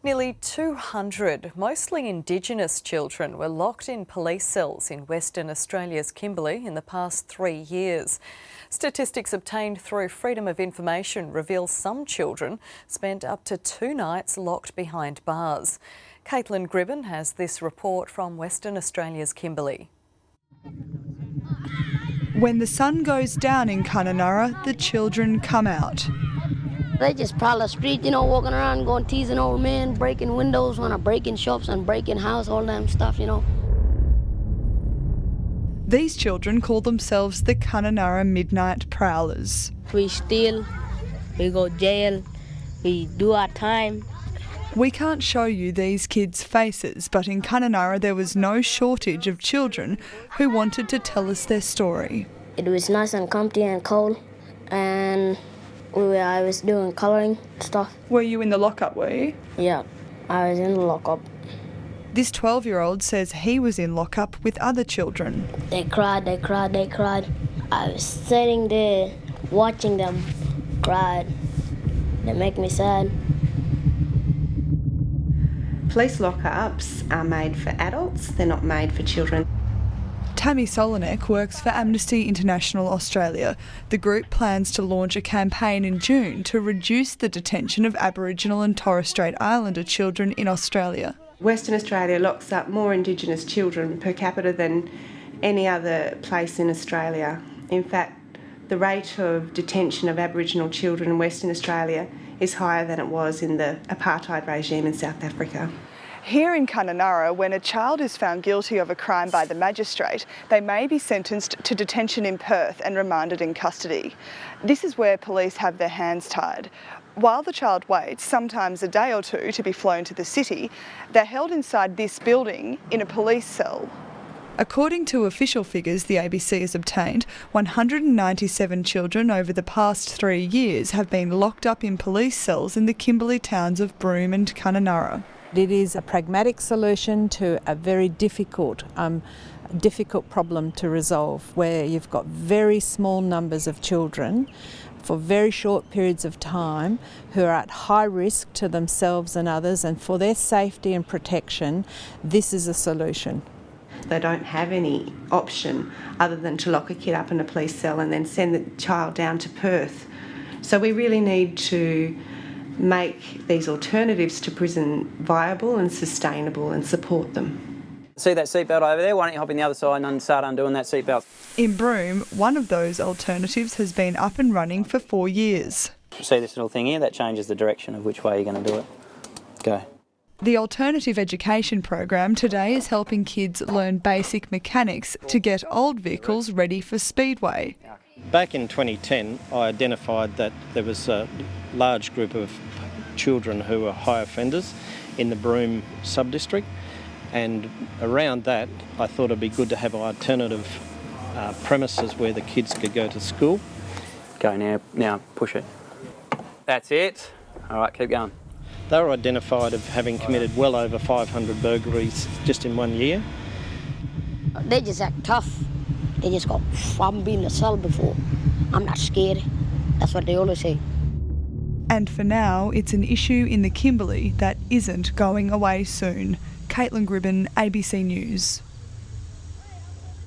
Nearly 200, mostly Indigenous children, were locked in police cells in Western Australia's Kimberley in the past 3 years. Statistics obtained through Freedom of Information reveal some children spent up to 2 nights locked behind bars. Caitlin Gribben has this report from Western Australia's Kimberley. When the sun goes down in Kununurra, the children come out. They just prowl the street, walking around, going teasing old men, breaking windows, breaking shops and breaking house, all that stuff, These children call themselves the Kununurra Midnight Prowlers. We steal, we go jail, we do our time. We can't show you these kids' faces, but in Kununurra there was no shortage of children who wanted to tell us their story. It was nice and comfy and cold, and I was doing colouring stuff. Were you in the lockup, were you? Yeah, I was in the lockup. This 12-year-old says he was in lockup with other children. They cried. I was sitting there watching them cry. They make me sad. Police lockups are made for adults, they're not made for children. Tammy Solinek works for Amnesty International Australia. The group plans to launch a campaign in June to reduce the detention of Aboriginal and Torres Strait Islander children in Australia. Western Australia locks up more Indigenous children per capita than any other place in Australia. In fact, the rate of detention of Aboriginal children in Western Australia is higher than it was in the apartheid regime in South Africa. Here in Kununurra, when a child is found guilty of a crime by the magistrate, they may be sentenced to detention in Perth and remanded in custody. This is where police have their hands tied. While the child waits, sometimes a day or two, to be flown to the city, they're held inside this building in a police cell. According to official figures the ABC has obtained, 197 children over the past 3 years have been locked up in police cells in the Kimberley towns of Broome and Kununurra. It is a pragmatic solution to a very difficult problem to resolve, where you've got very small numbers of children for very short periods of time who are at high risk to themselves and others, and for their safety and protection, this is a solution. They don't have any option other than to lock a kid up in a police cell and then send the child down to Perth. So we really need to make these alternatives to prison viable and sustainable and support them. See that seatbelt over there? Why don't you hop in the other side and start undoing that seatbelt? In Broome, one of those alternatives has been up and running for 4 years. See this little thing here? That changes the direction of which way you're going to do it. Go. The alternative education program today is helping kids learn basic mechanics to get old vehicles ready for speedway. Back in 2010, I identified that there was a large group of children who were high offenders in the Broome sub-district, and around that I thought it'd be good to have alternative premises where the kids could go to school. Go now push it. That's it. All right, keep going. They were identified of having committed well over 500 burglaries just in 1 year. They just act tough. They just go, I've been in a cell before. I'm not scared. That's what they always say. And for now, it's an issue in the Kimberley that isn't going away soon. Caitlin Gribben, ABC News.